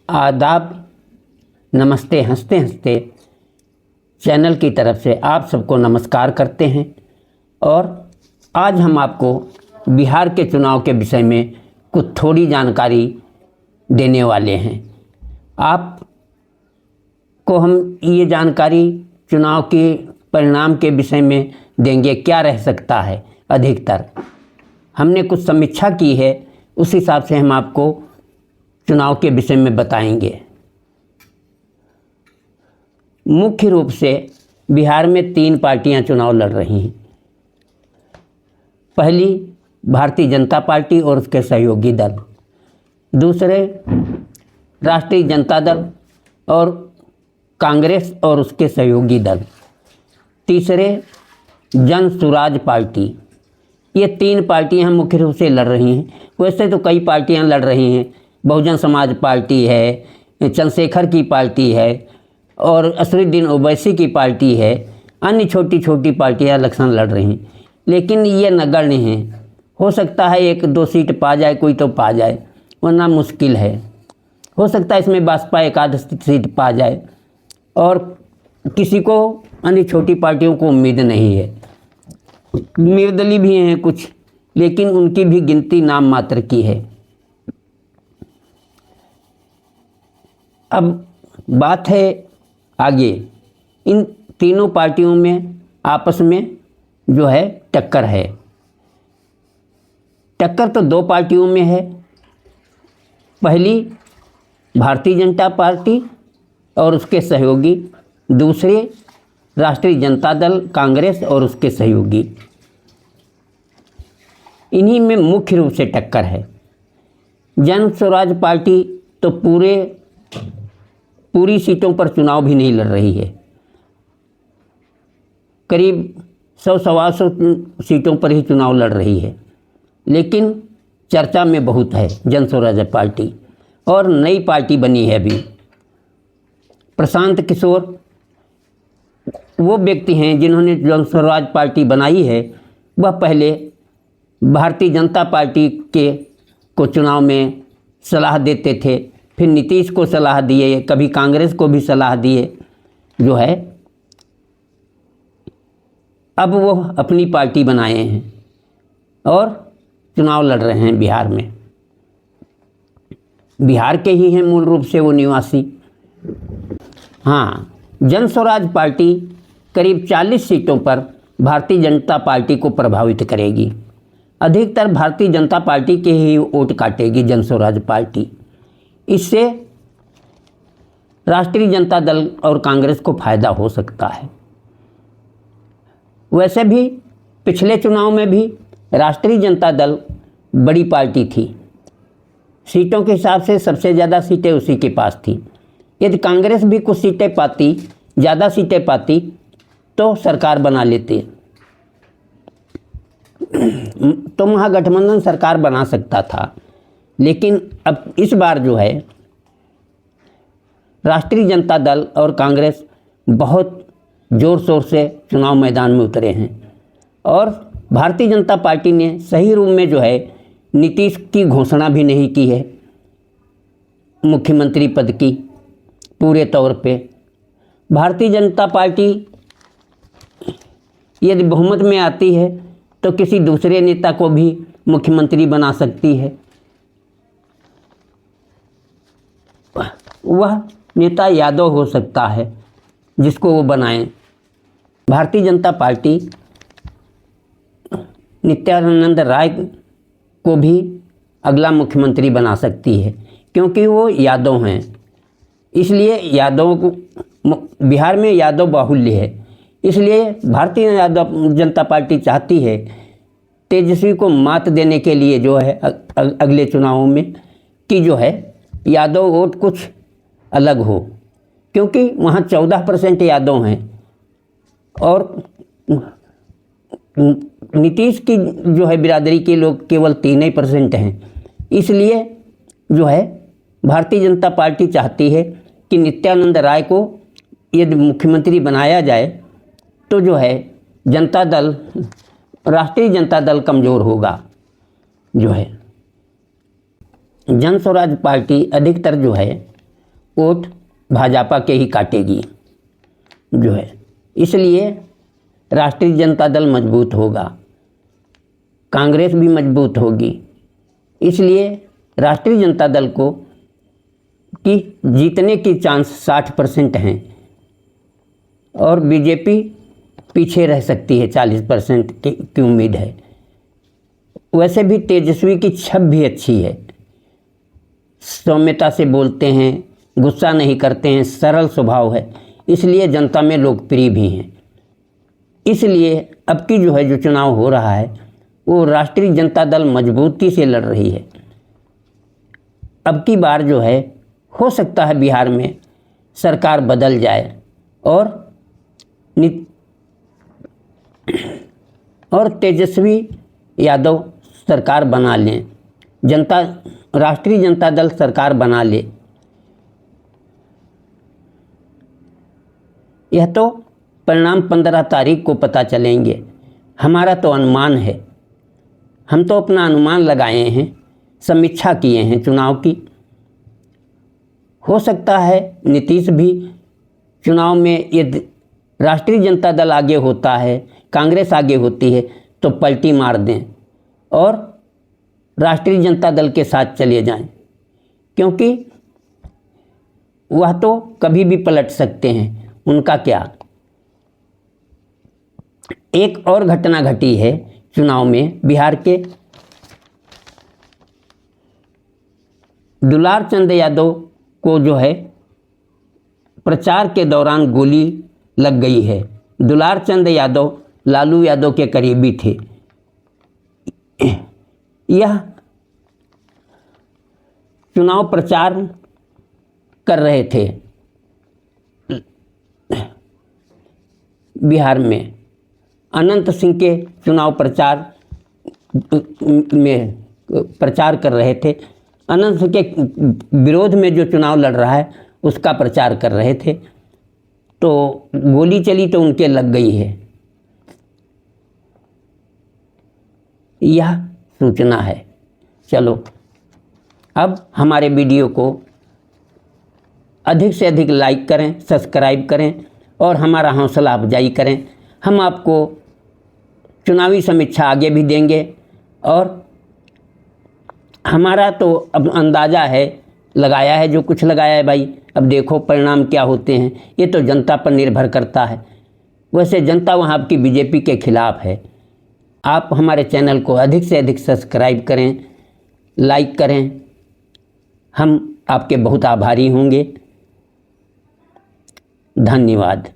आदाब, नमस्ते। हंसते हंसते चैनल की तरफ से आप सबको नमस्कार करते हैं। और आज हम आपको बिहार के चुनाव के विषय में कुछ थोड़ी जानकारी देने वाले हैं। आपको हम ये जानकारी चुनाव के परिणाम के विषय में देंगे, क्या रह सकता है। अधिकतर हमने कुछ समीक्षा की है, उस हिसाब से हम आपको चुनाव के विषय में बताएंगे। मुख्य रूप से बिहार में 3 पार्टियां चुनाव लड़ रही हैं। पहली भारतीय जनता पार्टी और उसके सहयोगी दल, दूसरे राष्ट्रीय जनता दल और कांग्रेस और उसके सहयोगी दल, तीसरे जन स्वराज पार्टी। ये 3 पार्टियां मुख्य रूप से लड़ रही हैं। वैसे तो कई पार्टियां लड़ रही हैं। बहुजन समाज पार्टी है, चंद्रशेखर की पार्टी है और असरुद्दीन ओवैसी की पार्टी है। अन्य छोटी छोटी पार्टियां इलेक्शन लड़ रही हैं, लेकिन ये नगण्य हैं। हो सकता है 1-2 सीट पा जाए कोई, तो पा जाए, वरना मुश्किल है। हो सकता है इसमें बसपा 1-8 सीट पा जाए और किसी को, अन्य छोटी पार्टियों को उम्मीद नहीं है। निर्दलीय भी हैं कुछ, लेकिन उनकी भी गिनती नाम मात्र की है। अब बात है आगे, इन तीनों पार्टियों में आपस में जो है टक्कर है। टक्कर तो 2 पार्टियों में है। पहली भारतीय जनता पार्टी और उसके सहयोगी, दूसरे राष्ट्रीय जनता दल कांग्रेस और उसके सहयोगी। इन्हीं में मुख्य रूप से टक्कर है। जन स्वराज पार्टी तो पूरी सीटों पर चुनाव भी नहीं लड़ रही है। करीब 100-125 सीटों पर ही चुनाव लड़ रही है, लेकिन चर्चा में बहुत है जन स्वराज पार्टी। और नई पार्टी बनी है अभी। प्रशांत किशोर वो व्यक्ति हैं जिन्होंने जन स्वराज पार्टी बनाई है। वह पहले भारतीय जनता पार्टी को चुनाव में सलाह देते थे, फिर नीतीश को सलाह दिए, कभी कांग्रेस को भी सलाह दिए जो है। अब वो अपनी पार्टी बनाए हैं और चुनाव लड़ रहे हैं बिहार में। बिहार के ही हैं मूल रूप से वो निवासी। हाँ, जन स्वराज पार्टी करीब 40 सीटों पर भारतीय जनता पार्टी को प्रभावित करेगी। अधिकतर भारतीय जनता पार्टी के ही वोट काटेगी जन स्वराज पार्टी। इससे राष्ट्रीय जनता दल और कांग्रेस को फायदा हो सकता है। वैसे भी पिछले चुनाव में भी राष्ट्रीय जनता दल बड़ी पार्टी थी। सीटों के हिसाब से सबसे ज़्यादा सीटें उसी के पास थी। यदि कांग्रेस भी कुछ सीटें पाती, ज़्यादा सीटें पाती, तो सरकार बना लेते, तो महागठबंधन सरकार बना सकता था। लेकिन अब इस बार जो है राष्ट्रीय जनता दल और कांग्रेस बहुत ज़ोर शोर से चुनाव मैदान में उतरे हैं। और भारतीय जनता पार्टी ने सही रूप में जो है नीतीश की घोषणा भी नहीं की है मुख्यमंत्री पद की पूरे तौर पे। भारतीय जनता पार्टी यदि बहुमत में आती है तो किसी दूसरे नेता को भी मुख्यमंत्री बना सकती है। वह नेता यादव हो सकता है जिसको वो बनाएं। भारतीय जनता पार्टी नित्यानंद राय को भी अगला मुख्यमंत्री बना सकती है, क्योंकि वो यादव हैं। इसलिए यादव को, बिहार में यादव बाहुल्य है, इसलिए भारतीय जनता पार्टी चाहती है तेजस्वी को मात देने के लिए जो है अगले चुनावों में कि जो है यादव वोट कुछ अलग हो, क्योंकि वहाँ 14% यादव हैं और नीतीश की जो है बिरादरी के लोग केवल 3% हैं। इसलिए जो है भारतीय जनता पार्टी चाहती है कि नित्यानंद राय को यदि मुख्यमंत्री बनाया जाए तो जो है जनता दल, राष्ट्रीय जनता दल कमज़ोर होगा। जो है जन स्वराज पार्टी अधिकतर जो है वोट भाजपा के ही काटेगी जो है। इसलिए राष्ट्रीय जनता दल मजबूत होगा, कांग्रेस भी मजबूत होगी। इसलिए राष्ट्रीय जनता दल को की जीतने की चांस 60% हैं और बीजेपी पीछे रह सकती है, 40% की उम्मीद है। वैसे भी तेजस्वी की छवि भी अच्छी है, सौम्यता से बोलते हैं, गुस्सा नहीं करते हैं, सरल स्वभाव है, इसलिए जनता में लोकप्रिय भी हैं। इसलिए अब की जो है जो चुनाव हो रहा है वो राष्ट्रीय जनता दल मजबूती से लड़ रही है। अब की बार जो है हो सकता है बिहार में सरकार बदल जाए और तेजस्वी यादव सरकार बना लें, राष्ट्रीय जनता दल सरकार बना ले। यह तो परिणाम 15 तारीख को पता चलेंगे। हमारा तो अनुमान है, हम तो अपना अनुमान लगाए हैं, समीक्षा किए हैं चुनाव की। हो सकता है नीतीश भी चुनाव में यदि राष्ट्रीय जनता दल आगे होता है, कांग्रेस आगे होती है तो पलटी मार दें और राष्ट्रीय जनता दल के साथ चले जाएं, क्योंकि वह तो कभी भी पलट सकते हैं, उनका क्या। एक और घटना घटी है चुनाव में बिहार के। दुलार चंद यादव को जो है प्रचार के दौरान गोली लग गई है। दुलार चंद यादव लालू यादव के करीबी थे। यह चुनाव प्रचार कर रहे थे बिहार में, अनंत सिंह के चुनाव प्रचार में प्रचार कर रहे थे। अनंत सिंह के विरोध में जो चुनाव लड़ रहा है उसका प्रचार कर रहे थे, तो गोली चली तो उनके लग गई है। यह सूचना है। चलो अब हमारे वीडियो को अधिक से अधिक लाइक करें, सब्सक्राइब करें और हमारा हौसला अफजाई करें। हम आपको चुनावी समीक्षा आगे भी देंगे और हमारा तो अब अंदाज़ा है, लगाया है जो कुछ लगाया है भाई, अब देखो परिणाम क्या होते हैं, ये तो जनता पर निर्भर करता है। वैसे जनता वहाँ आपकी बीजेपी के खिलाफ है। आप हमारे चैनल को अधिक से अधिक सब्सक्राइब करें, लाइक करें, हम आपके बहुत आभारी होंगे। धन्यवाद।